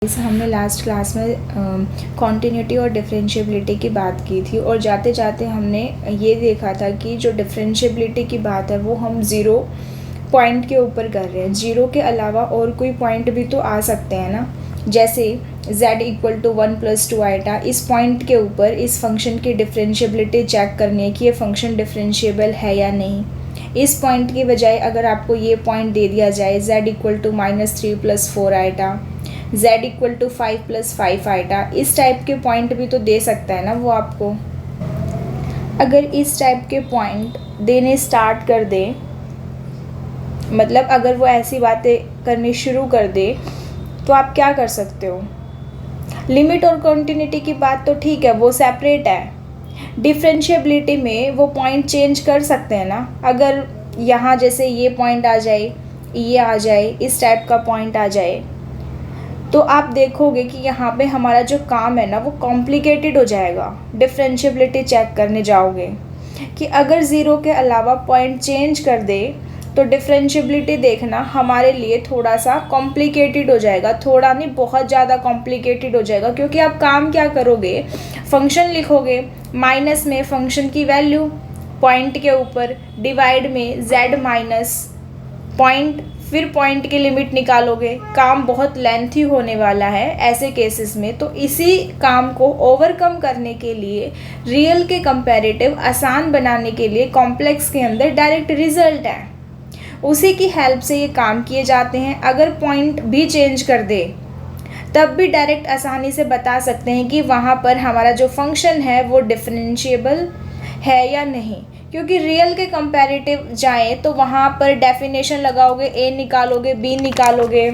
हमने last class में continuity और डिफरेंशिएबिलिटी की बात की थी और जाते जाते हमने ये देखा था कि जो डिफरेंशिएबिलिटी की बात है वो हम ज़ीरो पॉइंट के ऊपर कर रहे हैं। ज़ीरो के अलावा और कोई पॉइंट भी तो आ सकते हैं ना, जैसे z इक्वल टू 1 + 2 आइटा। इस पॉइंट के ऊपर इस फंक्शन की डिफरेंशिएबिलिटी चेक करनी है कि ये फंक्शन डिफरेंशिएबल है या नहीं। इस पॉइंट की बजाय अगर आपको ये पॉइंट दे दिया जाए z equal to -3 + 4 iota, z equal to 5 + 5 iota, इस टाइप के पॉइंट भी तो दे सकता है ना वो आपको। अगर इस टाइप के पॉइंट देने स्टार्ट कर दे, मतलब अगर वो ऐसी बातें करनी शुरू कर दे, तो आप क्या कर सकते हो। लिमिट और कॉन्टिन्यूटी की बात तो ठीक है, वो सेपरेट है। डिफरेंशिएबिलिटी में वो पॉइंट चेंज कर सकते हैं ना। अगर यहाँ जैसे ये पॉइंट आ जाए, ये आ जाए, इस टाइप का पॉइंट आ जाए, तो आप देखोगे कि यहाँ पे हमारा जो काम है ना वो कॉम्प्लिकेटेड हो जाएगा। डिफरेंशिएबिलिटी चेक करने जाओगे कि अगर ज़ीरो के अलावा पॉइंट चेंज कर दे तो डिफरेंशिएबिलिटी देखना हमारे लिए थोड़ा सा कॉम्प्लिकेटेड हो जाएगा। थोड़ा नहीं, बहुत ज़्यादा कॉम्प्लिकेटेड हो जाएगा, क्योंकि आप काम क्या करोगे, फंक्शन लिखोगे, माइनस में फंक्शन की वैल्यू, पॉइंट के ऊपर डिवाइड में z माइनस पॉइंट, फिर पॉइंट की लिमिट निकालोगे। काम बहुत लेंथी होने वाला है ऐसे केसेस में। तो इसी काम को ओवरकम करने के लिए, रियल के कंपैरेटिव आसान बनाने के लिए कॉम्प्लेक्स के अंदर डायरेक्ट रिजल्ट है, उसी की हेल्प से ये काम किए जाते हैं। अगर पॉइंट भी चेंज कर दे तब भी डायरेक्ट आसानी से बता सकते हैं कि वहाँ पर हमारा जो फंक्शन है वो डिफरेंशिएबल है या नहीं। क्योंकि रियल के कंपैरेटिव जाएँ तो वहाँ पर डेफिनेशन लगाओगे, a निकालोगे, b निकालोगे,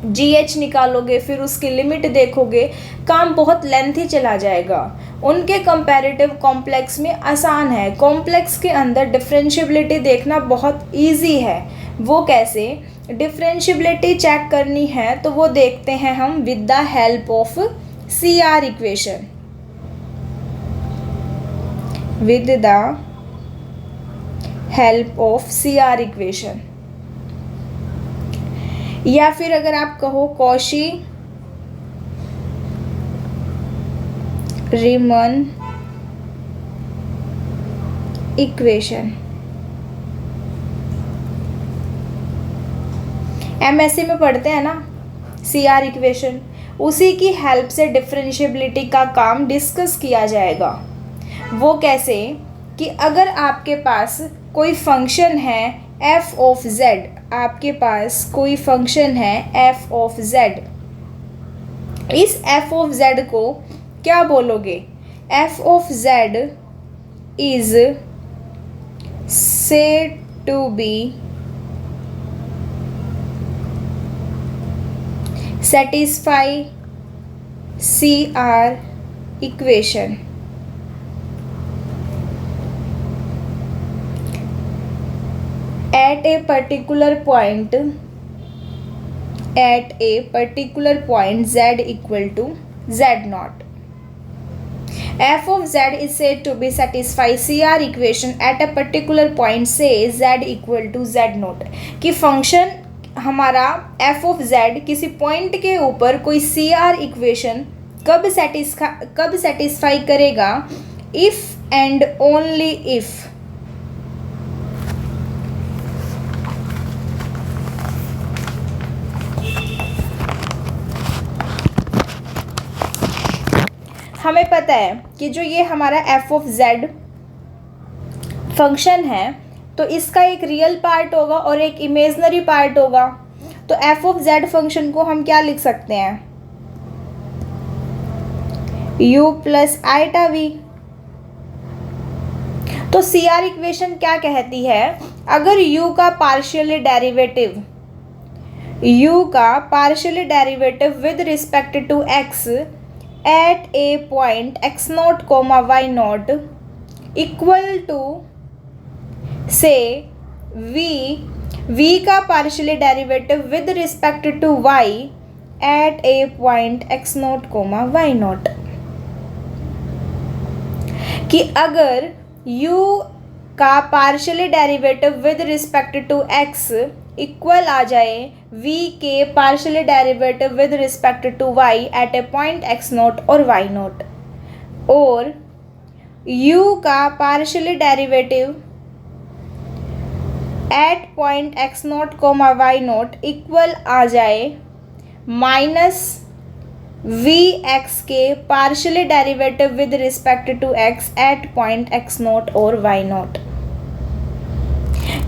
gh निकालोगे, फिर उसकी लिमिट देखोगे, काम बहुत लेंथी चला जाएगा। उनके कंपैरेटिव कॉम्प्लेक्स में आसान है। कॉम्प्लेक्स के अंदर डिफरेंशिएबिलिटी देखना बहुत इजी है। वो कैसे? डिफरेंशिएबिलिटी चेक करनी है तो वो देखते हैं हम with the help of CR equation. With the help of CR equation, या फिर अगर आप कहो कॉशी रीमन इक्वेशन। MSc में पढ़ते हैं ना CR इक्वेशन, उसी की हेल्प से डिफरेंशिएबिलिटी का काम डिस्कस किया जाएगा। वो कैसे कि अगर आपके पास कोई फंक्शन है f ऑफ z, आपके पास कोई फंक्शन है f ऑफ z, इस f ऑफ z को क्या बोलोगे? f of z is said to be satisfy CR equation at a particular point, z equal to z0. f of z is said to be satisfy CR equation at a particular point, say z equal to z0। कि function हमारा f of z किसी point के ऊपर कोई CR equation कब satisfy करेगा? If and only if हमें पता है कि जो ये हमारा f ऑफ z फंक्शन है तो इसका एक रियल पार्ट होगा और एक इमेजनरी पार्ट होगा। तो f ऑफ z फंक्शन को हम क्या लिख सकते हैं? u + iota v। तो CR इक्वेशन क्या कहती है? अगर u का partially derivative with respect to x at a point x0, y0 equal to से v का partially derivative with respect to y at a point x0, y0, कि अगर u का partially derivative with respect to x इक्वल आ जाए v के partial derivative with respect to y at a point x naught और y naught, और u का partial derivative at point x naught comma y naught equal आ जाए minus v x के partial derivative with respect to x at point x naught और y naught,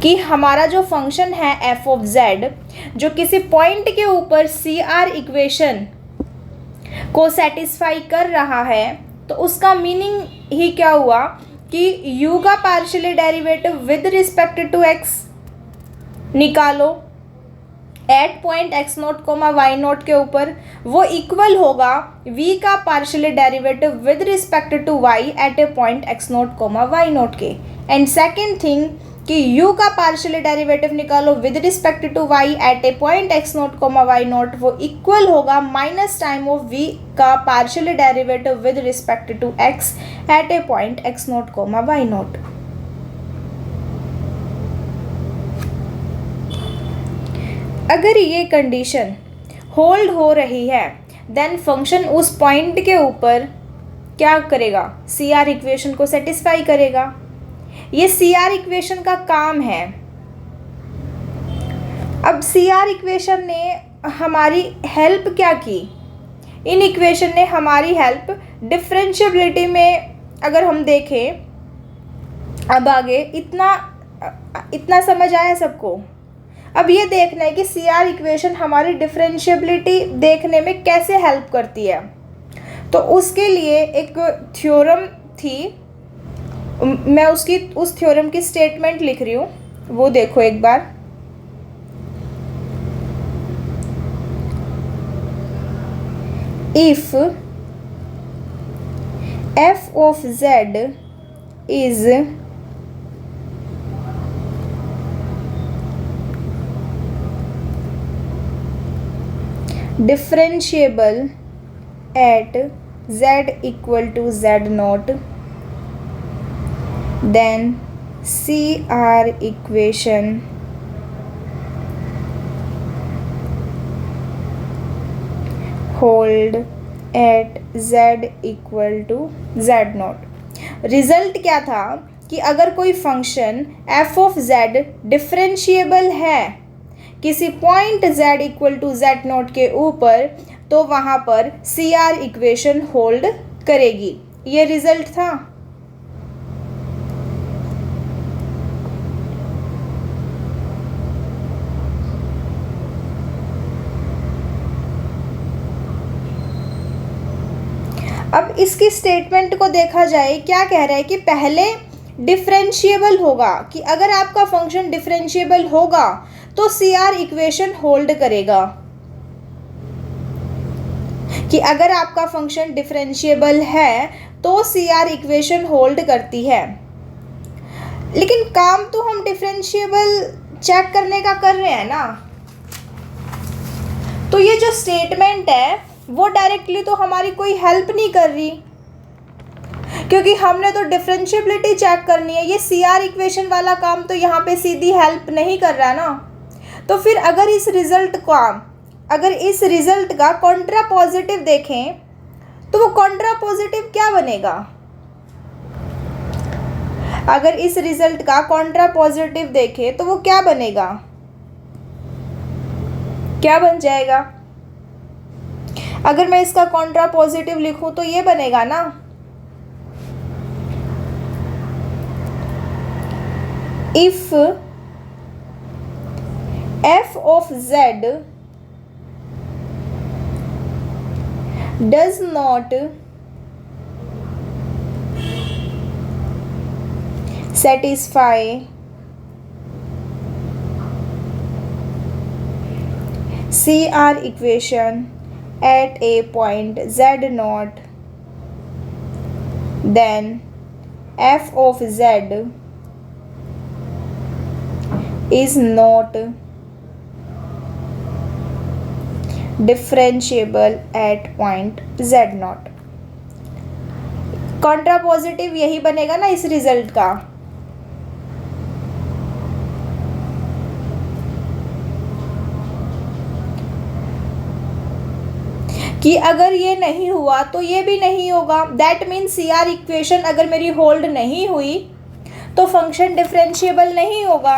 कि हमारा जो फंक्शन है f ऑफ z जो किसी पॉइंट के ऊपर CR इक्वेशन को सेटिस्फाई कर रहा है, तो उसका मीनिंग ही क्या हुआ कि u का partial derivative with respect to x निकालो at point x naught comma y naught के ऊपर, वो इक्वल होगा v का partial derivative with respect to y at a point x naught comma y naught के। एंड सेकेंड थिंग कि u का partial derivative निकालो with respect to y at a point x naught comma y naught, वो equal होगा minus time of v का partial derivative with respect to x at a point x naught comma y naught. अगर ये condition hold हो रही है then function उस point के ऊपर क्या करेगा, CR इक्वेशन को सेटिस्फाई करेगा। ये CR इक्वेशन का काम है। अब CR इक्वेशन ने हमारी हेल्प क्या की, इन इक्वेशन ने हमारी हेल्प डिफरेंशिएबिलिटी में अगर हम देखें, अब आगे इतना समझ आया सबको। अब ये देखना है कि CR इक्वेशन हमारी डिफरेंशिएबिलिटी देखने में कैसे हेल्प करती है। तो उसके लिए एक थ्योरम थी, मैं उस थ्योरम की स्टेटमेंट लिख रही हूँ, वो देखो एक बार। If f of z is differentiable at z equal to z naught, then CR equation hold at z equal to z naught। Result क्या था कि अगर कोई function f of z differentiable है किसी point z equal to z naught के ऊपर, तो वहाँ पर CR इक्वेशन होल्ड करेगी। ये रिजल्ट था। अब इसकी स्टेटमेंट को देखा जाए, क्या कह रहा है कि पहले डिफरेंशिएबल होगा, कि अगर आपका फंक्शन डिफरेंशिएबल होगा तो CR इक्वेशन होल्ड करेगा, कि अगर आपका फंक्शन डिफरेंशिएबल है तो CR इक्वेशन होल्ड करती है। लेकिन काम तो हम डिफरेंशिएबल चेक करने का कर रहे हैं ना, तो ये जो स्टेटमेंट है वो डायरेक्टली तो हमारी कोई हेल्प नहीं कर रही, क्योंकि हमने तो डिफरेंशिएबिलिटी चेक करनी है। ये CR इक्वेशन वाला काम तो यहाँ पे सीधी हेल्प नहीं कर रहा ना। तो फिर अगर इस रिजल्ट का कॉन्ट्रा पॉजिटिव देखें, तो वो कॉन्ट्रा पॉजिटिव क्या बनेगा। अगर इस रिजल्ट का कॉन्ट्रा पॉजिटिव देखें तो वो क्या बनेगा, क्या बन जाएगा। अगर मैं इसका कॉन्ट्रा पॉजिटिव लिखूं तो ये बनेगा ना, if f of z does not satisfy CR equation at a point z naught, then f of z is not differentiable eight point z not. Contra positive यही बनेगा ना इस रिजल्ट का। कि अगर ये नहीं हुआ तो ये भी नहीं होगा। That means C R equation अगर मेरी होल्ड नहीं हुई तो फंक्शन डिफरेंशिएबल नहीं होगा।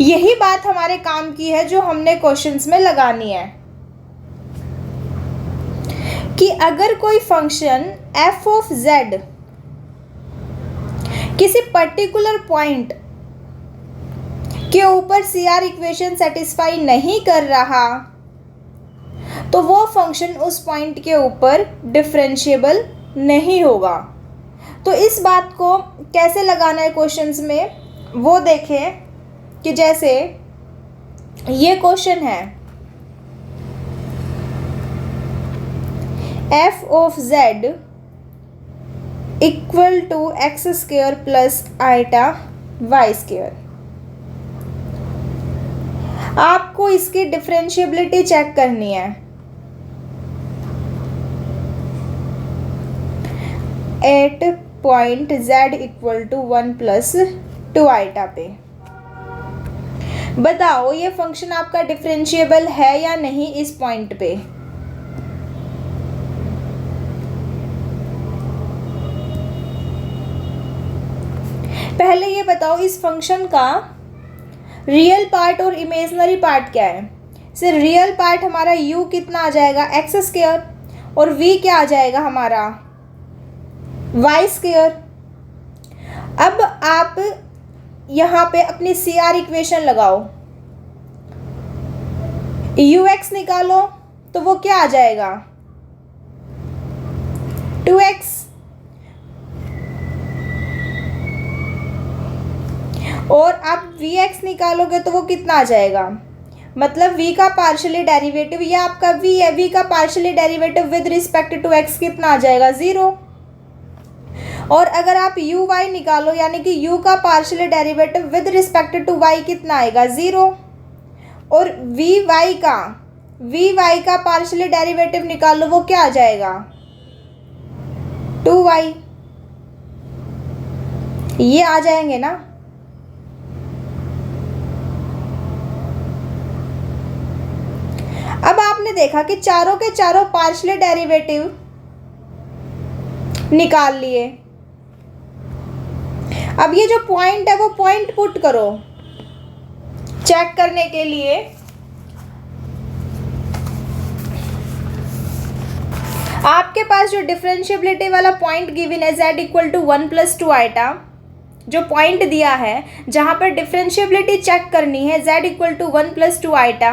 यही बात हमारे काम की है जो हमने क्वेश्चंस में लगानी है कि अगर कोई फंक्शन f ऑफ z किसी पर्टिकुलर पॉइंट के ऊपर सी आर इक्वेशन सेटिस्फाई नहीं कर रहा तो वो फंक्शन उस पॉइंट के ऊपर डिफरेंशिएबल नहीं होगा। तो इस बात को कैसे लगाना है क्वेश्चंस में वो देखें कि जैसे ये क्वेश्चन है f of z equal to X square plus iota Y square. आपको इसकी डिफरेंशिएबिलिटी चेक करनी है at point z equal to 1 plus 2 iota पे। बताओ ये फंक्शन आपका डिफरेंशिएबल है या नहीं इस पॉइंट पे। पहले ये बताओ इस फंक्शन का रियल पार्ट और इमेजिनरी पार्ट क्या है। सिर्फ रियल पार्ट हमारा u कितना आ जाएगा एक्स स्क्वायर और v क्या आ जाएगा हमारा वाई स्क्वायर। अब आप यहाँ पे अपनी सी आर इक्वेशन लगाओ, ux निकालो तो वो क्या आ जाएगा 2x और आप vx निकालोगे तो वो कितना आ जाएगा, मतलब v का पार्शियली डेरिवेटिव, ये आपका v है, v का partially derivative with respect to x कितना आ जाएगा 0। और अगर आप uy निकालो यानी कि u का partially derivative with respect to y कितना आएगा 0। और vy का पार्शियली डेरिवेटिव निकालो वो क्या आ जाएगा 2y। ये आ जाएंगे ना। अब आपने देखा कि चारों के चारों पार्शियली डेरिवेटिव निकाल लिए। अब ये जो पॉइंट है वो पॉइंट पुट करो चेक करने के लिए। आपके पास जो डिफरेंशिएबिलिटी वाला पॉइंट गिवन है z equal to 1 plus 2 iota, जो पॉइंट दिया है जहां पर डिफरेंशिएबिलिटी चेक करनी है z equal to 1 plus 2 iota,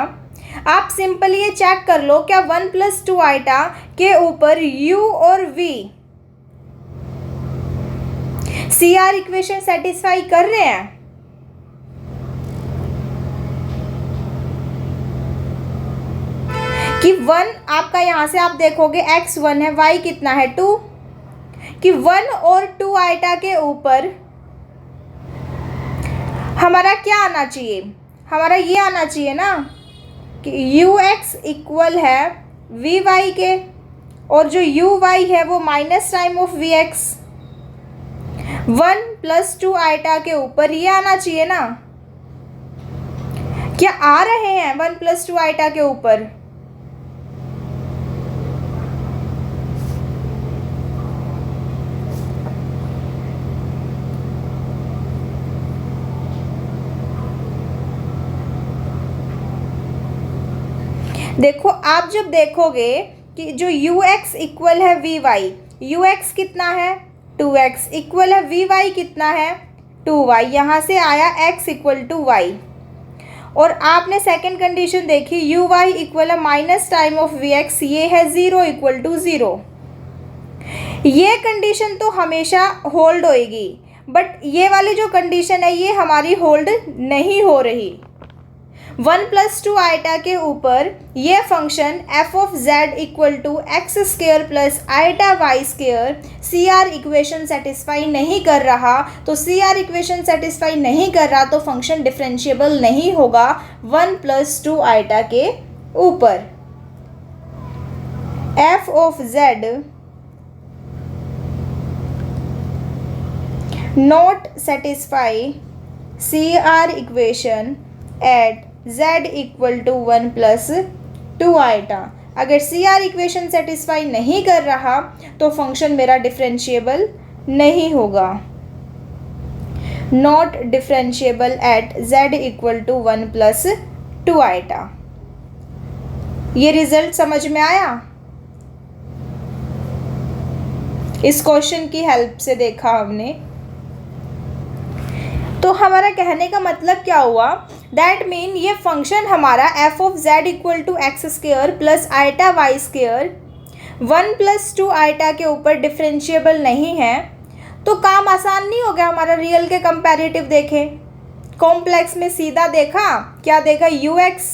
आप सिंपली ये चेक कर लो क्या 1 प्लस 2 आइटा के ऊपर u और v C R equation satisfy कर रहे हैं। कि 1 आपका यहां से आप देखोगे x 1 है, y कितना है 2, कि 1 और 2 आइटा के ऊपर हमारा क्या आना चाहिए, हमारा ये आना चाहिए ना कि ux इक्वल है vy के और जो uy है वो minus time of vx 1 plus 2 iota के ऊपर ये आना चाहिए ना। क्या आ रहे हैं 1 प्लस 2 आइटा के ऊपर? देखो आप जब देखोगे कि जो ux इक्वल है vy, ux कितना है 2x इक्वल है vy कितना है 2y, यहाँ से आया x इक्वल टू y। और आपने सेकंड कंडीशन देखी uy इक्वल है माइनस टाइम ऑफ vx, ये है 0 इक्वल टू 0। ये कंडीशन तो हमेशा होल्ड होएगी, बट ये वाली जो कंडीशन है ये हमारी होल्ड नहीं हो रही। 1 प्लस 2 आइटा के ऊपर ये function f of z equal to X square plus iota Y square C R equation satisfy नहीं कर रहा। तो सी आर इक्वेशन सेटिस्फाई नहीं कर रहा तो फंक्शन डिफरेंशिएबल नहीं होगा 1 प्लस 2 आइटा के ऊपर। f of z not satisfy C R equation at z equal to 1 plus 2 iota. अगर सी आर इक्वेशन सेटिस्फाई नहीं कर रहा तो फंक्शन मेरा डिफरेंशिएबल नहीं होगा। Not differentiable at z equal to 1 plus 2 iota. ये रिजल्ट समझ में आया? इस क्वेश्चन की हेल्प से देखा हमने। तो हमारा कहने का मतलब क्या हुआ? दैट मीन ये फंक्शन हमारा F of Z equal to X square plus iota Y square 1 plus 2 iota के ऊपर डिफरेंशिएबल नहीं है। तो काम आसान नहीं हो गया हमारा? रियल के कंपैरेटिव देखें, कॉम्प्लेक्स में सीधा देखा, क्या देखा? U X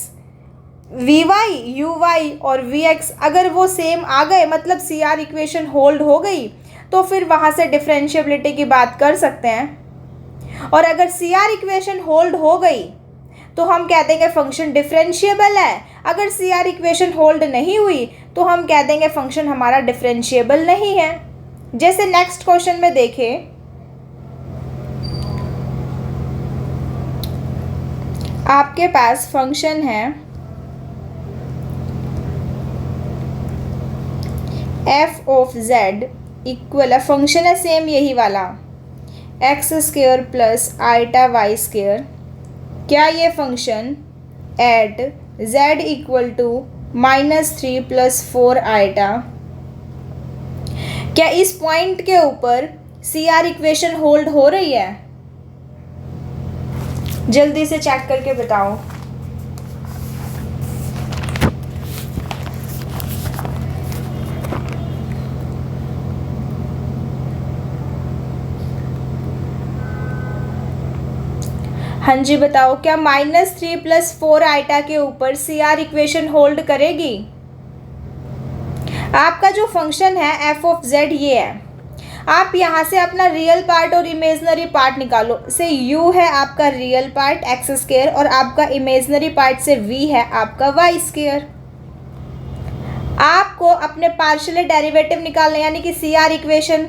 V Y, you Y और वी एक्स अगर वो सेम आ गए, मतलब सी आर इक्वेशन होल्ड हो गई, तो फिर वहाँ से डिफरेंशिएबिलिटी की बात कर सकते हैं। और अगर सी आर इक्वेशन होल्ड हो गई तो हम कह देंगे फंक्शन डिफरेंशिएबल है। अगर सी आर इक्वेशन होल्ड नहीं हुई तो हम कह देंगे फंक्शन हमारा डिफरेंशिएबल नहीं है। जैसे नेक्स्ट क्वेश्चन में देखें, आपके पास फंक्शन है F of Z equal, function है सेम यही वाला, X square plus iota Y square. क्या ये function at Z equal to -3 plus 4 iota, क्या इस पॉइंट के ऊपर सी आर इक्वेशन होल्ड हो रही है? जल्दी से चेक करके बताओ। हाँ जी बताओ, क्या -3 प्लस 4 आइटा के ऊपर सी आर इक्वेशन होल्ड करेगी? आपका जो फंक्शन है एफ ऑफ जेड ये है। आप यहाँ से अपना रियल पार्ट और इमेजनरी पार्ट निकालो। से u है आपका रियल पार्ट एक्स स्क्वेयर और आपका इमेजनरी पार्ट से v है आपका वाई स्क्वेयर। आपको अपने पार्शियल डेरिवेटिव निकालने, यानी कि सी आर इक्वेशन।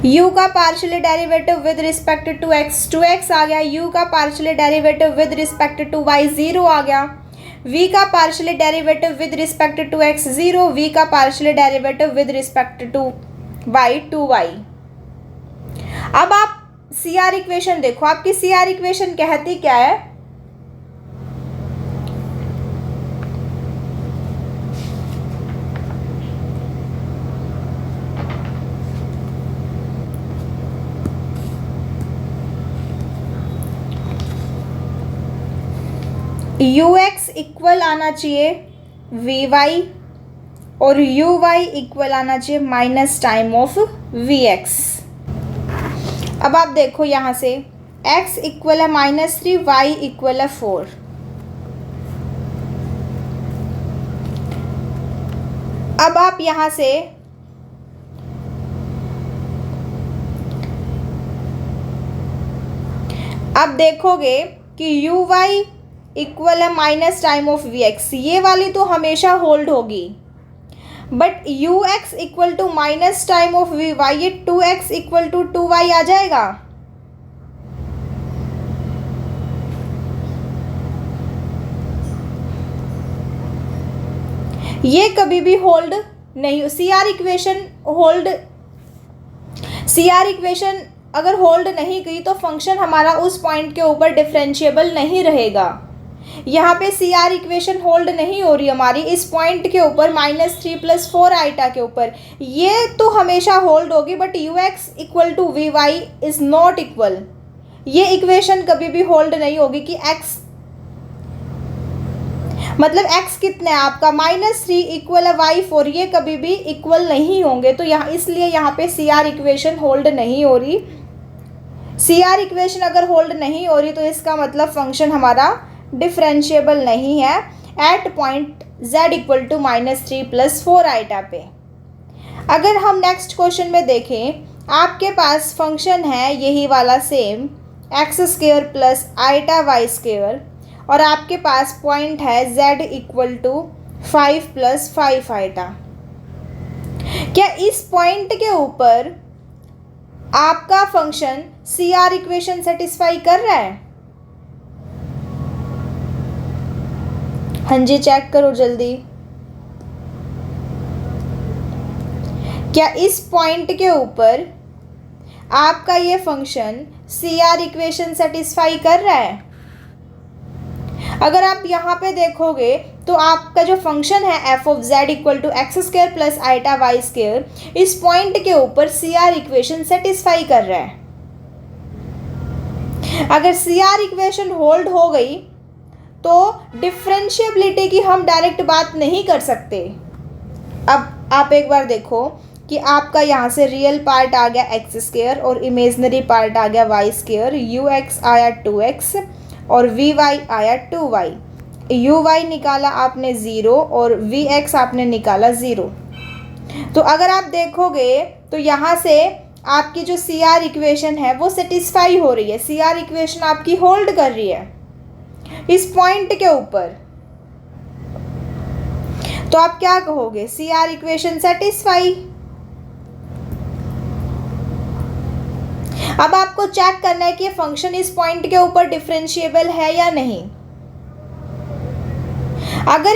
u का partial derivative with respect to x 2x आ गया, u का partial derivative with respect to y 0 आ गया, v का partial derivative with respect to x 0, v का partial derivative with respect to y 2y। अब आप सी आर इक्वेशन देखो, आपकी सी आर इक्वेशन कहती क्या है? यू एक्स इक्वल आना चाहिए वी वाई और यू वाई इक्वल आना चाहिए minus time of V X. अब आप देखो यहाँ से x इक्वल है -3, y इक्वल है 4। अब आप यहाँ से आप देखोगे कि यू वाई इक्वल है minus time of V X, ये वाली तो हमेशा होल्ड होगी। But U x equal to minus time of V Y, ये 2x इक्वल टू 2y आ जाएगा। ये कभी भी होल्ड नहीं, सी आर इक्वेशन अगर होल्ड नहीं की तो फंक्शन हमारा उस पॉइंट के ऊपर डिफरेंशिएबल नहीं रहेगा। यहाँ पे सी आर इक्वेशन होल्ड नहीं हो रही हमारी इस पॉइंट के ऊपर -3 प्लस 4 आइटा के ऊपर, ये तो हमेशा होल्ड होगी। But U x equal to we Y is not equal, ये इक्वेशन कभी भी होल्ड नहीं होगी कि x मतलब x कितना है आपका -3 इक्वल है y 4, ये कभी भी इक्वल नहीं होंगे। तो यहाँ इसलिए यहाँ पे सी आर इक्वेशन होल्ड नहीं हो रही। सी आर इक्वेशन अगर होल्ड नहीं हो रही तो इसका मतलब फंक्शन हमारा डिफरेंशिएबल नहीं है at point z equal to -3 plus 4 iota पे। अगर हम नेक्स्ट क्वेश्चन में देखें, आपके पास फंक्शन है यही वाला same X square plus iota Y square और आपके पास पॉइंट है z equal to 5 plus 5 iota. क्या इस पॉइंट के ऊपर आपका function C R equation satisfy कर रहा है? हाँ जी, चेक करो जल्दी। क्या इस पॉइंट के ऊपर आपका ये function C R equation satisfy कर रहा है? अगर आप यहाँ पे देखोगे तो आपका जो फंक्शन है F of Z equal to x square plus iota Y square, इस पॉइंट के ऊपर सी आर इक्वेशन सेटिस्फाई कर रहा है। अगर सी आर इक्वेशन होल्ड हो गई तो डिफरेंशिएबिलिटी की हम डायरेक्ट बात नहीं कर सकते। अब आप एक बार देखो कि आपका यहाँ से रियल पार्ट आ गया एक्स स्क्वायर और इमेजनरी पार्ट आ गया वाई स्क्वायर, यू एक्स आया 2x और वी वाई आया 2y। यू वाई निकाला आपने 0 और वी एक्स आपने निकाला 0। तो अगर आप देखोगे तो यहाँ से आपकी जो सी आर इक्वेशन है वो सेटिस्फाई हो रही है, सी आर इक्वेशन आपकी होल्ड कर रही है इस पॉइंट के ऊपर। तो आप क्या कहोगे? C R equation satisfy. अब आपको चेक करना है कि ये फंक्शन इस पॉइंट के ऊपर डिफरेंशिएबल है या नहीं। अगर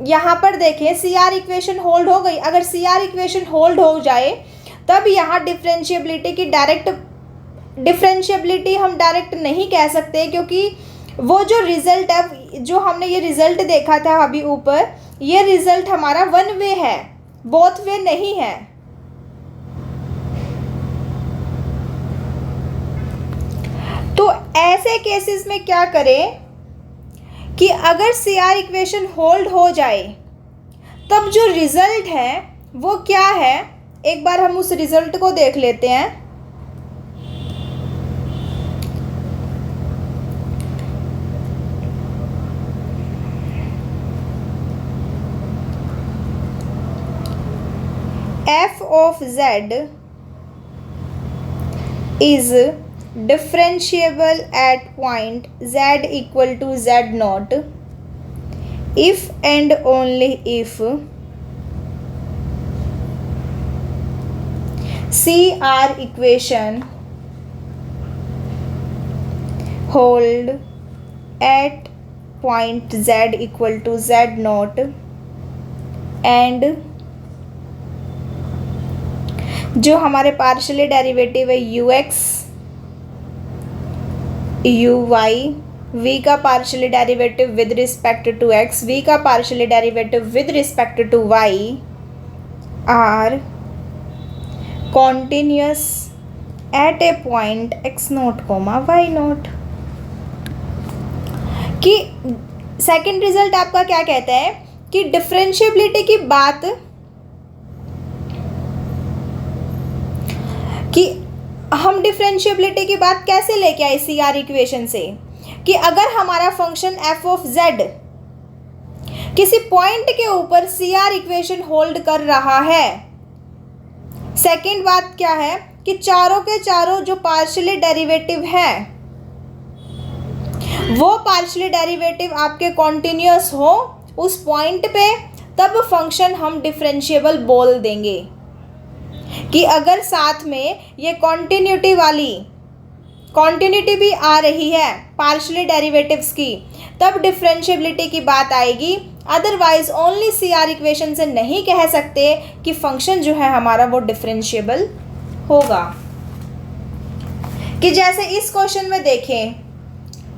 यहाँ पर देखें सी आर इक्वेशन होल्ड हो गई, अगर सी आर इक्वेशन होल्ड हो जाए तब यहाँ डिफरेंशिएबिलिटी हम डायरेक्ट नहीं कह सकते, क्योंकि वो जो रिजल्ट है, जो हमने ये रिजल्ट देखा था अभी ऊपर, ये रिजल्ट हमारा वन वे है, बोथ वे नहीं है। तो ऐसे केसेस में क्या करें कि अगर सी आर इक्वेशन होल्ड हो जाए तब जो रिजल्ट है वो क्या है, एक बार हम उस रिजल्ट को देख लेते हैं। F of z is differentiable at point z equal to z naught if and only if CR equation hold at point z equal to z naught and जो हमारे पार्शियली डेरिवेटिव है ux यू वाई, वी का partially derivative with respect to X, V का partially derivative with respect to Y are continuous at a point X naught comma Y naught. कि second result आपका क्या कहता है कि differentiability की बात, कि हम डिफरेंशिएबिलिटी की बात कैसे लेके आए सी आर इक्वेशन से, कि अगर हमारा फंक्शन एफ ऑफ जेड किसी पॉइंट के ऊपर सी आर इक्वेशन होल्ड कर रहा है। सेकंड बात क्या है कि चारों के चारों जो पार्शियली डेरिवेटिव है वो पार्शियली डेरिवेटिव आपके कॉन्टिन्यूअस हो उस पॉइंट पे, तब फंक्शन हम डिफरेंशिएबल बोल देंगे। कि अगर साथ में ये कॉन्टिन्यूटी भी आ रही है पार्शियली डेरिवेटिव्स की, तब डिफरेंशिएबिलिटी की बात आएगी। Otherwise only C R equation से नहीं कह सकते कि फंक्शन जो है हमारा वो डिफरेंशिएबल होगा। कि जैसे इस क्वेश्चन में देखें,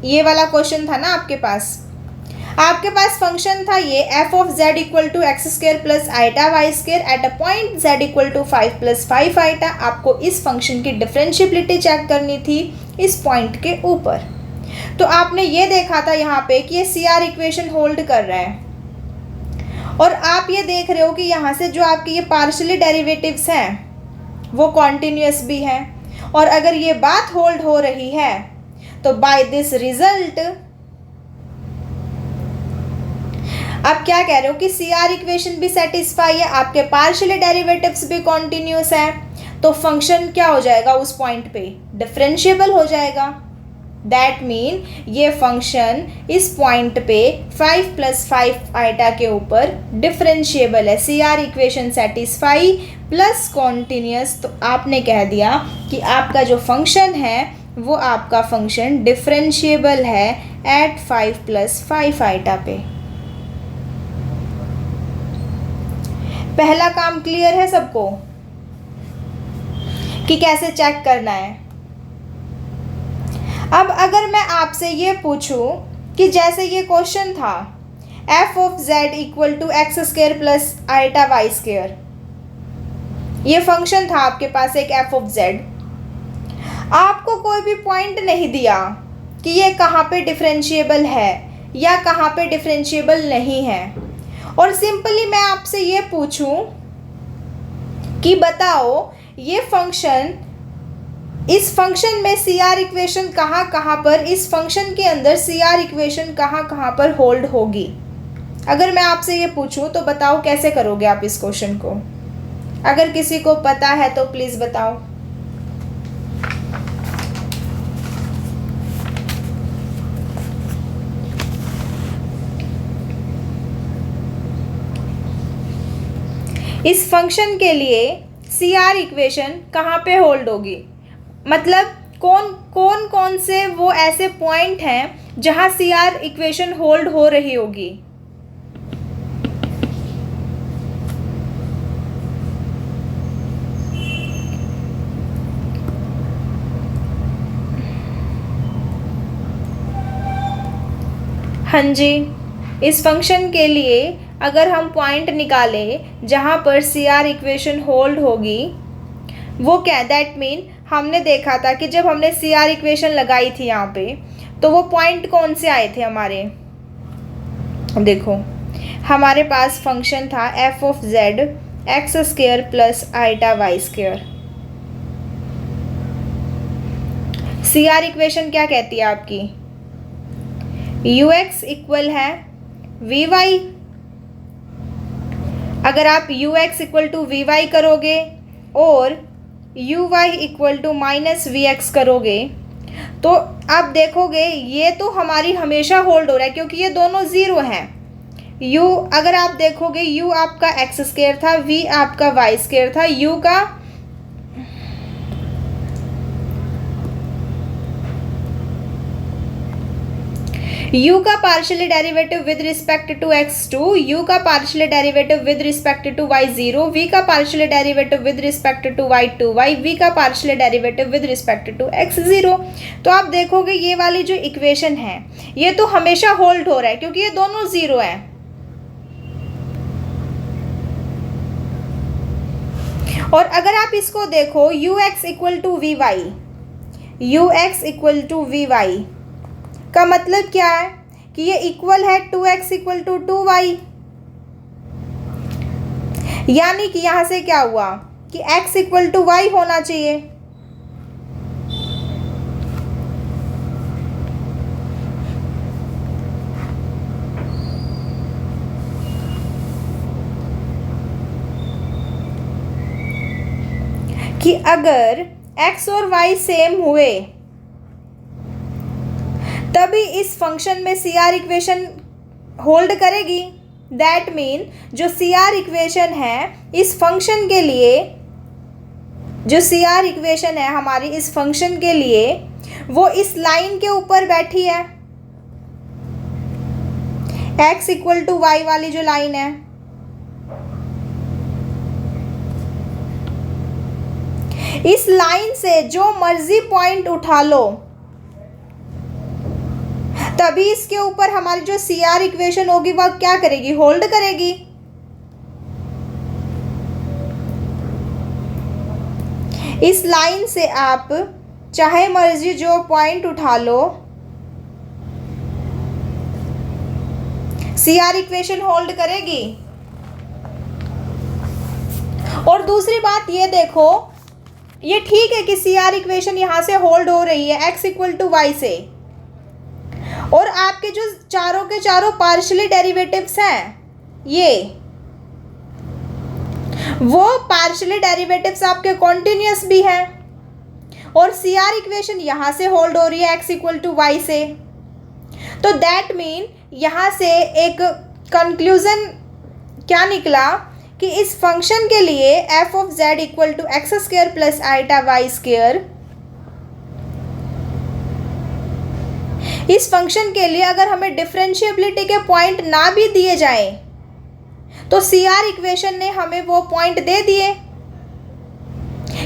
ये वाला क्वेश्चन था ना आपके पास फंक्शन था ये F of Z equal to x square plus iota Y square at a point Z equal to 5 + 5 iota. आपको इस फंक्शन की डिफरेंशिएबिलिटी चेक करनी थी इस पॉइंट के ऊपर। तो आपने ये देखा था यहाँ पे कि ये सी आर इक्वेशन होल्ड कर रहा है, और आप ये देख रहे हो कि यहाँ से जो आपके ये पार्शियली डेरिवेटिव्स हैं वो कॉन्टिन्यूअस भी हैं, और अगर ये बात होल्ड हो रही है तो बाय दिस रिजल्ट आप क्या कह रहे हो कि सी आर इक्वेशन भी सेटिस्फाई है, आपके पार्शियली डेरिवेटिव्स भी कॉन्टिन्यूस है, तो फंक्शन क्या हो जाएगा उस पॉइंट पे? डिफरेंशिएबल हो जाएगा। दैट मीन ये फंक्शन इस पॉइंट पे 5 + 5 आइटा के ऊपर डिफरेंशिएबल है, C R equation satisfy plus continuous. तो आपने कह दिया कि आपका जो फंक्शन है वो आपका फंक्शन डिफरेंशिएबल है एट 5 + 5 आइटा पे। पहला काम क्लियर है सबको कि कैसे चेक करना है। अब अगर मैं आपसे ये पूछूं कि जैसे ये क्वेश्चन था f of z equal to X square plus iota Y square, ये फंक्शन था आपके पास एक f ऑफ z, आपको कोई भी पॉइंट नहीं दिया कि ये कहाँ पे डिफरेंशिएबल है या कहाँ पे डिफरेंशिएबल नहीं है, और सिंपली मैं आपसे ये पूछूं कि बताओ ये फंक्शन, इस फंक्शन में सी आर इक्वेशन कहाँ कहाँ पर, इस फंक्शन के अंदर सी आर इक्वेशन कहाँ कहाँ पर होल्ड होगी। अगर मैं आपसे ये पूछूं तो बताओ कैसे करोगे आप इस क्वेश्चन को। अगर किसी को पता है तो प्लीज़ बताओ। इस फंक्शन के लिए सी आर इक्वेशन कहाँ पे होल्ड होगी, मतलब कौन कौन से वो ऐसे पॉइंट हैं जहाँ सी आर इक्वेशन होल्ड हो रही होगी। हाँ जी, इस फंक्शन के लिए अगर हम पॉइंट निकालें जहाँ पर सी आर इक्वेशन होल्ड होगी, वो क्या, दैट मीन हमने देखा था कि जब हमने सी आर इक्वेशन लगाई थी यहाँ पे, तो वो पॉइंट कौन से आए थे हमारे। देखो हमारे पास फंक्शन था f of z X square plus iota Y square. C R equation क्या कहती है आपकी, ux इक्वल है वी वाई। अगर आप ux equal to we Y करोगे और uy equal to minus we X करोगे तो आप देखोगे ये तो हमारी हमेशा होल्ड हो रहा है क्योंकि ये दोनों ज़ीरो हैं। u अगर आप देखोगे u आपका एक्स स्क्वायर था, v आपका वाई स्क्वायर था, u का partially derivative with respect to x2, u का partially derivative with respect to y0, v का partially derivative with respect to y2y, v का partially derivative with respect to x0। तो आप देखोगे ये वाली जो इक्वेशन है ये तो हमेशा होल्ड हो रहा है क्योंकि ये दोनों ज़ीरो हैं। और अगर आप इसको देखो ux equal to we Y, ux equal to we Y का मतलब क्या है कि ये इक्वल है 2x इक्वल टू 2y, यानी कि यहां से क्या हुआ कि x इक्वल टू वाई होना चाहिए। कि अगर x और y सेम हुए तभी इस फंक्शन में सी आर इक्वेशन होल्ड करेगी। दैट मीन जो सी आर इक्वेशन है इस फंक्शन के लिए, जो सी आर इक्वेशन है हमारी इस फंक्शन के लिए, वो इस लाइन के ऊपर बैठी है, x इक्वल टू वाई वाली जो लाइन है। इस लाइन से जो मर्जी पॉइंट उठा लो तभी इसके ऊपर हमारी जो सी आर इक्वेशन होगी वह क्या करेगी, होल्ड करेगी। इस लाइन से आप चाहे मर्जी जो पॉइंट उठा लो, सी आर इक्वेशन होल्ड करेगी। और दूसरी बात ये देखो, ये ठीक है कि सी आर इक्वेशन यहां से होल्ड हो रही है x इक्वल टू वाई से, और आपके जो चारों के चारों पार्शियली डेरिवेटिव्स हैं ये, वो पार्शियली डेरिवेटिव्स आपके कॉन्टिन्यूअस भी हैं, और सी आर इक्वेशन यहाँ से होल्ड हो रही है x इक्वल टू वाई से। तो दैट मीन यहाँ से एक कंक्लूजन क्या निकला कि इस फंक्शन के लिए f of z equal to x square plus iota Y square, इस फंक्शन के लिए अगर हमें डिफरेंशिएबिलिटी के पॉइंट ना भी दिए जाएं तो सी आर इक्वेशन ने हमें वो पॉइंट दे दिए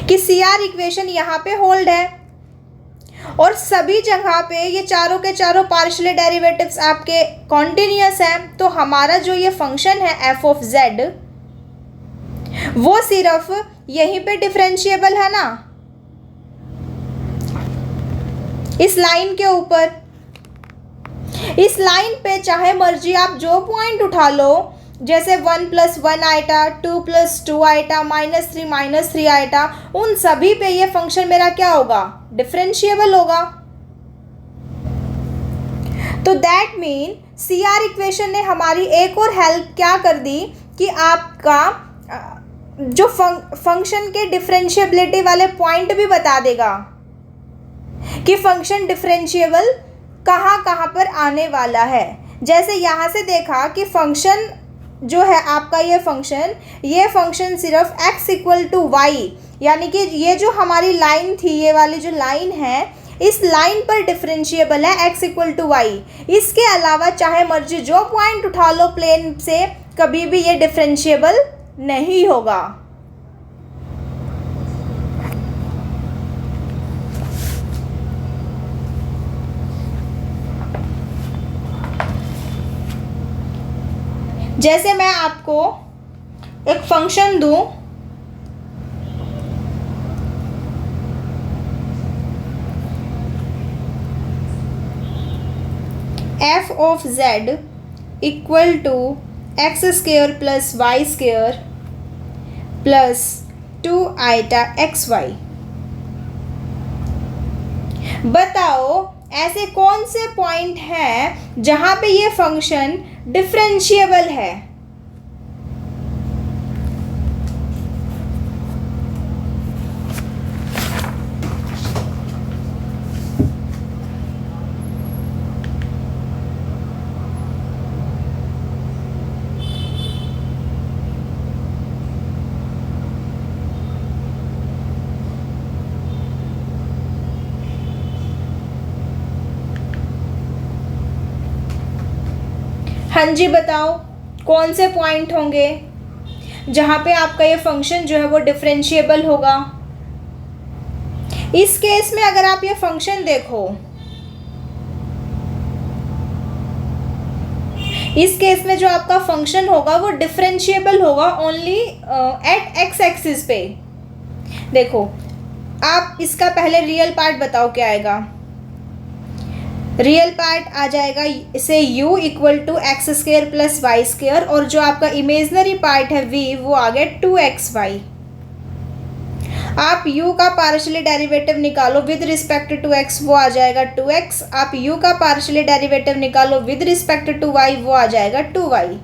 कि सी आर इक्वेशन यहाँ पे होल्ड है, और सभी जगह पे ये चारों के चारों पार्शियल डेरिवेटिव्स आपके कॉन्टिन्यूअस हैं। तो हमारा जो ये फंक्शन है एफ ऑफ जेड, वो सिर्फ यहीं पे डिफरेंशिएबल है ना, इस लाइन के ऊपर। इस लाइन पे चाहे मर्जी आप जो पॉइंट उठा लो, जैसे 1 + 1 आइटा, 2 + 2 आइटा, -3 आइटा, उन सभी पे ये फंक्शन मेरा क्या होगा, डिफरेंशिएबल होगा। तो that mean C R equation ने हमारी एक और हेल्प क्या कर दी कि आपका जो फंक्शन के डिफरेंशिएबिलिटी वाले पॉइंट भी बता देगा कि फंक्शन डिफरेंशिएबल कहाँ कहाँ पर आने वाला है। जैसे यहाँ से देखा कि फंक्शन जो है आपका ये फंक्शन सिर्फ x = y, यानी कि ये जो हमारी लाइन थी, ये वाली जो लाइन है, इस लाइन पर डिफरेंशिएबल है x = y। इसके अलावा चाहे मर्जी जो पॉइंट उठा लो प्लेन से, कभी भी ये डिफरेंशिएबल नहीं होगा। जैसे मैं आपको एक फंक्शन दूं, f of z = x² + y² + 2 iota xy। बताओ ऐसे कौन से पॉइंट हैं जहां पे ये फंक्शन डिफरेंशिएबल है। हाँ जी, बताओ कौन से पॉइंट होंगे जहाँ पे आपका ये फंक्शन जो है वो डिफरेंशिएबल होगा। इस केस में अगर आप ये फंक्शन देखो, इस केस में जो आपका फंक्शन होगा वो डिफरेंशिएबल होगा ओनली एट एक्स एक्सिस पे। देखो आप इसका पहले रियल पार्ट बताओ क्या आएगा। रियल पार्ट आ जाएगा इसे u = x² + y², और जो आपका इमेजनरी पार्ट है v, वो आ गया 2xy। आप u का पार्शियली डेरिवेटिव निकालो विद रिस्पेक्ट टू x, वो आ जाएगा 2x। आप u का पार्शियली डेरिवेटिव निकालो विद रिस्पेक्ट टू y, वो आ जाएगा 2y।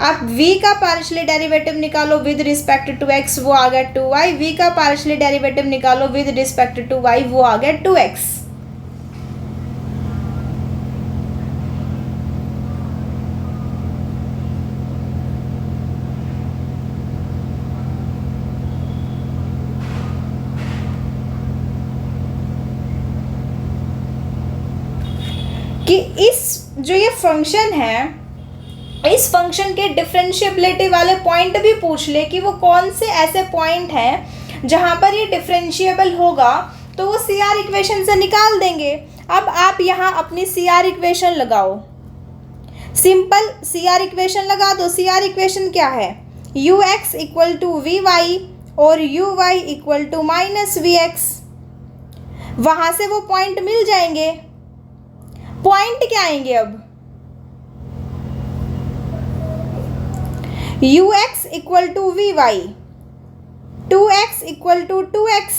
आप v का पार्शियली डेरिवेटिव निकालो विद रिस्पेक्ट टू x, वो आ गया 2y। v का पार्शियली डेरिवेटिव निकालो विद रिस्पेक्ट टू y, वो आ गया 2x। कि इस जो ये फंक्शन है, इस फंक्शन के डिफरेंशिएबिलिटी वाले पॉइंट भी पूछ ले कि वो कौन से ऐसे पॉइंट हैं जहाँ पर ये डिफरेंशिएबल होगा, तो वो सी आर इक्वेशन से निकाल देंगे। अब आप यहाँ अपनी सी आर इक्वेशन लगाओ, सिंपल सी आर इक्वेशन लगा दो। सी आर इक्वेशन क्या है, ux = vy और uy = -vx। वहाँ से वो पॉइंट मिल जाएंगे। पॉइंट क्या आएंगे अब, ux = vy, 2x = 2x,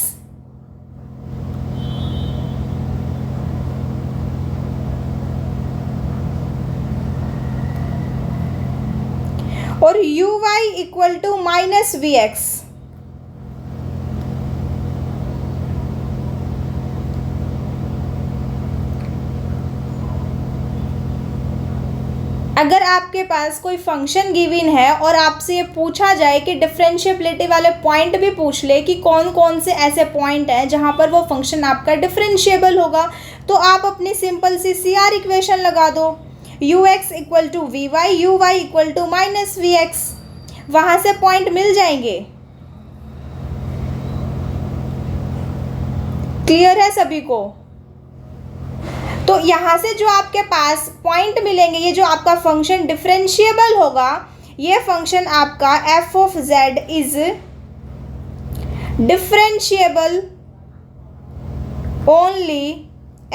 और uy = -vx। अगर आपके पास कोई फंक्शन गिवन है और आपसे ये पूछा जाए कि डिफरेंशिएबिलिटी वाले पॉइंट भी पूछ ले कि कौन कौन से ऐसे पॉइंट हैं जहाँ पर वो फंक्शन आपका डिफरेंशिएबल होगा, तो आप अपनी simple C C R equation लगा दो। U x equal to we Y, you Y equal to minus we x, वहाँ से पॉइंट मिल जाएंगे। क्लियर है सभी को? तो यहाँ से जो आपके पास पॉइंट मिलेंगे, ये जो आपका फंक्शन डिफरेंशिएबल होगा, ये फंक्शन आपका f of z is differentiable only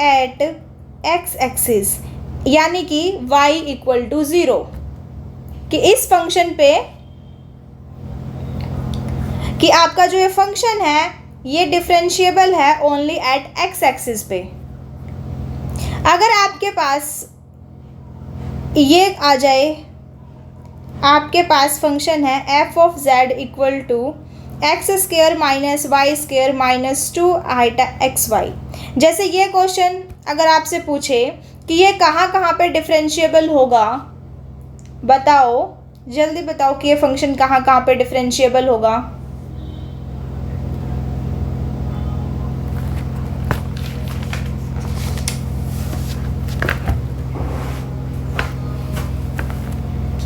at x axis, यानी कि y इक्वल टू 0, कि इस फंक्शन पे, कि आपका जो ये फंक्शन है ये डिफरेंशिएबल है ओनली एट एक्स एक्सिस पे। अगर आपके पास ये आ जाए, आपके पास फंक्शन है F of Z equal to x square minus y square minus 2 iota x y. जैसे ये क्वेश्चन अगर आपसे पूछे कि ये कहाँ कहाँ पे डिफरेंशिएबल होगा, बताओ, जल्दी बताओ कि ये फंक्शन कहाँ कहाँ पे डिफरेंशिएबल होगा।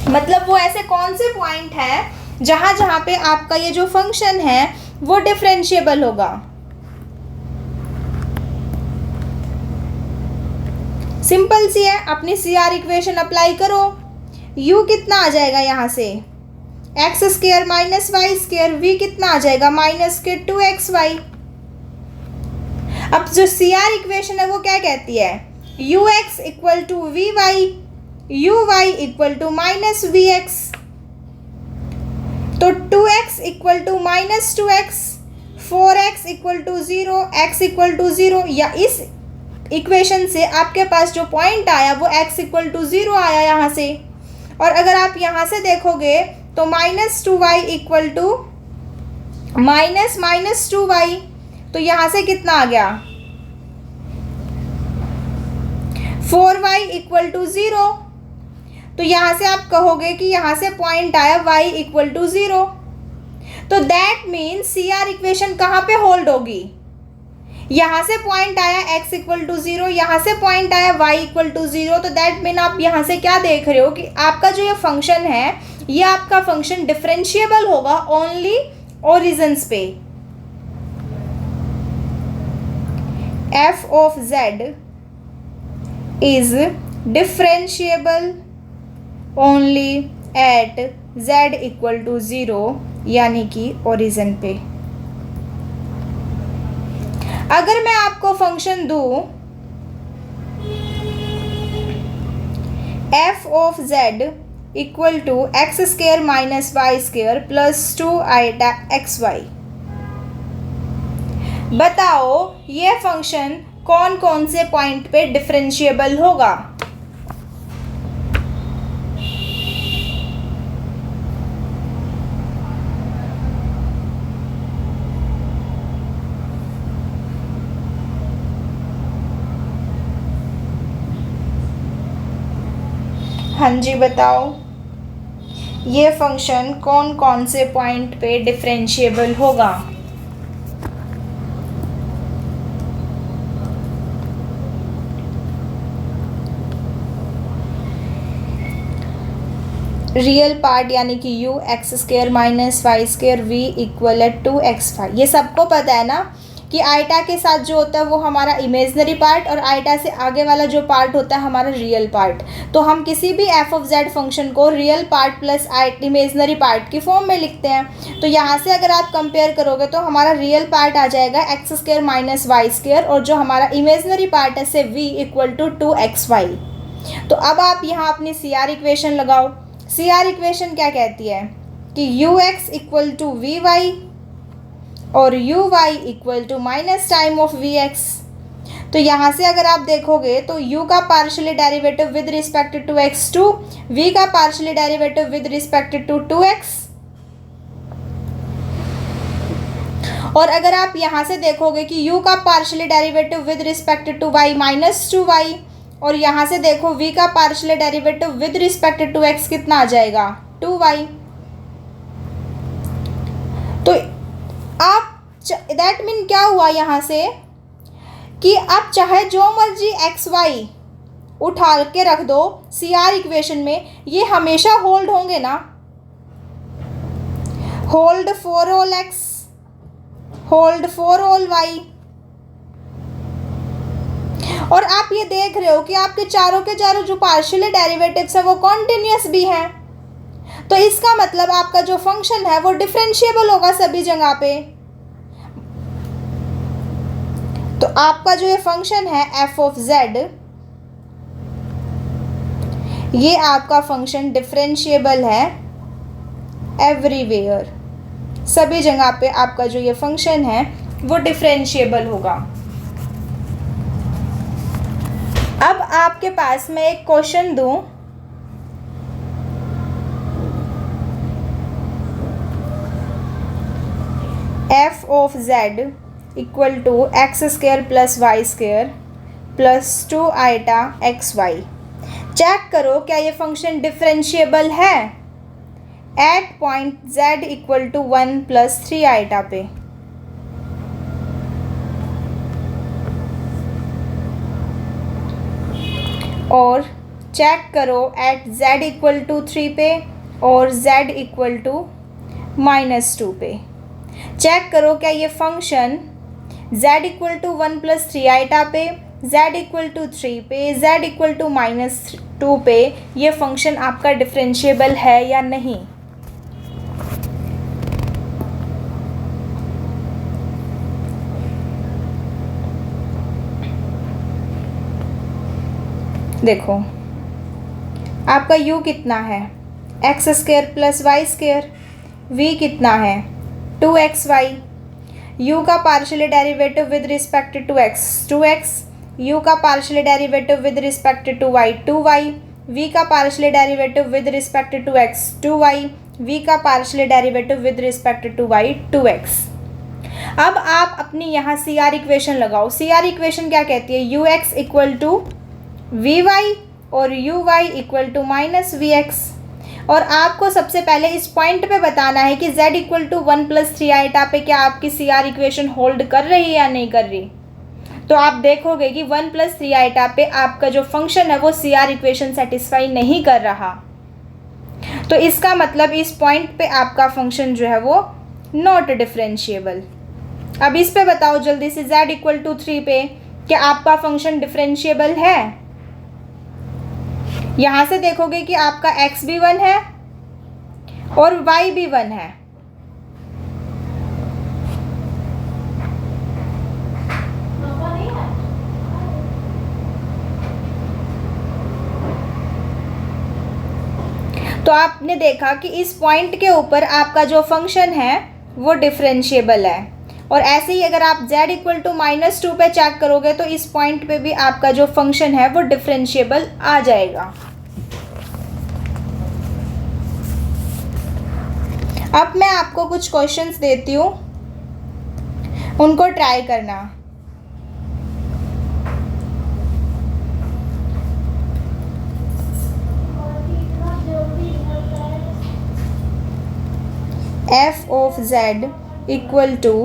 मतलब वो ऐसे कौन से पॉइंट है जहाँ जहाँ पे आपका ये जो फंक्शन है वो डिफरेंशिएबल होगा। सिंपल सी है, अपनी सी आर इक्वेशन अप्लाई करो। u कितना आ जाएगा यहाँ से, x square minus y square, v कितना आ जाएगा माइनस के 2xy। अब जो सी आर इक्वेशन है वो क्या कहती है, you x equal to we Y, you Y equal to minus we x. तो 2x इक्वल टू माइनस 2x, 4x equal to 0, x equal to 0, या इस इक्वेशन से आपके पास जो पॉइंट आया वो x इक्वल टू 0 आया यहाँ से। और अगर आप यहाँ से देखोगे तो minus 2y equal to minus minus 2y, तो यहाँ से कितना आ गया 4y इक्वल टू 0। तो यहाँ से आप कहोगे कि यहाँ से पॉइंट आया y इक्वल टू 0, तो that means C R equation कहाँ पे होल्ड होगी, यहाँ से पॉइंट आया x इक्वल टू 0, यहाँ से पॉइंट आया y इक्वल टू 0, तो दैट मीन आप यहाँ से क्या देख रहे हो कि आपका जो ये फंक्शन है ये आपका फंक्शन डिफरेंशिएबल होगा ओनली ओरिजिन्स पे। f of z is differentiable only at z equal to 0, यानी कि ओरिजिन पे। अगर मैं आपको फंक्शन दूं f of z equal to x square minus y square plus 2 iota x y, बताओ ये फंक्शन कौन कौन से पॉइंट पे डिफरेंशिएबल होगा। हाँ जी बताओ, ये फंक्शन कौन कौन से पॉइंट पे डिफरेंशिएबल होगा। रियल पार्ट यानी कि u x square minus y square v equal है 2x5, ये सबको पता है ना कि आइटा के साथ जो होता है वो हमारा इमेजनरी पार्ट और आइटा से आगे वाला जो पार्ट होता है हमारा रियल पार्ट। तो हम किसी भी एफ ऑफ जेड फंक्शन को real part plus imaginary part की फॉर्म में लिखते हैं। तो यहाँ से अगर आप कंपेयर करोगे तो हमारा रियल पार्ट आ जाएगा x square minus y square, और जो हमारा इमेजनरी पार्ट है से वी इक्वल टू 2xy। तो अब आप यहाँ अपनी सी आर इक्वेशन लगाओ। सी आर इक्वेशन क्या कहती है कि U x equal to we Y और U Y equal to minus time of V x. तो यहाँ से अगर आप देखोगे तो u का partially derivative with respect to x2, v का partially derivative with respect to 2x, और अगर आप यहाँ से देखोगे कि u का partially derivative with respect to y minus 2y, और यहाँ से देखो v का partially derivative with respect to x कितना आ जाएगा 2y। तो आप दैट मीन क्या हुआ यहाँ से कि आप चाहे जो मर्जी एक्स वाई उठा के रख दो सी आर इक्वेशन में, ये हमेशा होल्ड होंगे ना। Hold for all x, hold for all y. और आप ये देख रहे हो कि आपके चारों के चारों जो पार्शियल डेरिवेटिव्स है वो कॉन्टिन्यूस भी हैं, तो इसका मतलब आपका जो फंक्शन है वो डिफरेंशिएबल होगा सभी जगह पे। तो आपका जो ये फंक्शन है एफ ऑफ जेड, ये आपका फंक्शन डिफरेंशिएबल है एवरीवेयर, सभी जगह पे आपका जो ये फंक्शन है वो डिफरेंशिएबल होगा। अब आपके पास मैं एक क्वेश्चन दूं, f of Z equal to x square plus y square plus 2 iota x y. Check करो क्या ये फंक्शन डिफरेंशिएबल है at point z equal to 1 plus 3 iota पे। और चेक करो एट z इक्वल टू 3 पे और z इक्वल टू -2 पे। चेक करो क्या ये function z equal to 1 plus 3 iota पे, z इक्वल टू 3 पे, z इक्वल टू -2 पे ये फंक्शन आपका डिफरेंशिएबल है या नहीं। देखो आपका u कितना है, x square plus y square, v कितना है 2xy, u का partial derivative with respect to x 2x, u का partial derivative with respect to y 2y, v का partial derivative with respect to x 2y, v का partial derivative with respect to y 2x। अब आप अपनी यहाँ सी R equation लगाओ। सी R equation क्या कहती है, you x equal to we Y और U Y equal to minus we X. और आपको सबसे पहले इस पॉइंट पे बताना है कि z equal to 1 plus 3 iota पे क्या आपकी सी आर इक्वेशन होल्ड कर रही है या नहीं कर रही। तो आप देखोगे कि 1 प्लस 3 आइटा पे आपका जो फंक्शन है वो सी आर इक्वेशन सेटिस्फाई नहीं कर रहा, तो इसका मतलब इस पॉइंट पे आपका फंक्शन जो है वो नॉट डिफरेंशिएबल। अब इस पे बताओ जल्दी से, z इक्वल टू 3 पे क्या आपका फंक्शन डिफरेंशिएबल है। यहाँ से देखोगे कि आपका x भी 1 है और y भी 1 है। तो आपने देखा कि इस पॉइंट के ऊपर आपका जो फंक्शन है वो डिफरेंशिएबल है। और ऐसे ही अगर आप z इक्वल टू -2 पे चेक करोगे तो इस पॉइंट पे भी आपका जो फंक्शन है वो डिफरेंशिएबल आ जाएगा। अब मैं आपको कुछ क्वेश्चंस देती हूँ, उनको ट्राई करना। F of Z equal to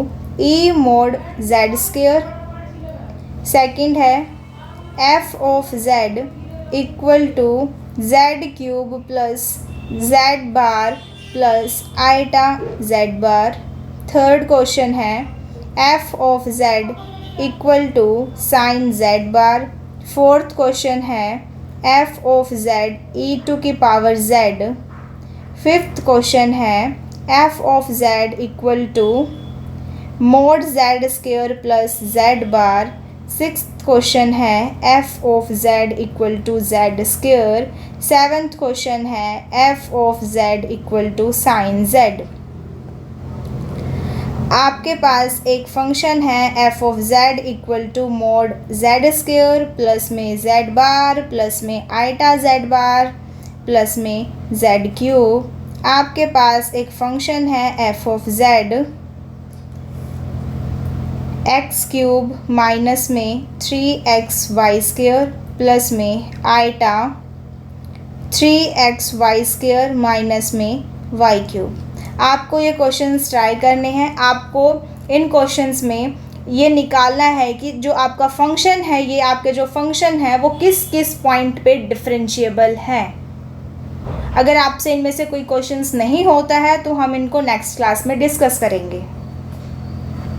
E mod Z square. Second है F of Z equal to Z cube plus Z bar plus iota Z bar. Third question है F of Z equal to sine Z bar. Fourth question है F of Z E to की power Z. Fifth question है F of Z equal to mod Z square plus Z bar. Sixth question है F of Z equal to Z square. Seventh question है F of Z equal to sine Z. आपके पास एक function है F of Z equal to mod Z square plus में Z bar plus में iota Z bar plus में Z cube. आपके पास एक फंक्शन है F of Z X cube minus में 3x वाई स्क्वायर प्लस में iota 3x Y square minus में वाई क्यूब। आपको ये क्वेश्चंस ट्राई करने हैं। आपको इन क्वेश्चंस में ये निकालना है कि जो आपका फंक्शन है, ये आपके जो फंक्शन है वो किस किस पॉइंट पे डिफरेंशिएबल है। अगर आपसे इनमें से कोई क्वेश्चंस नहीं होता है तो हम इनको नेक्स्ट क्लास में डिस्कस करेंगे।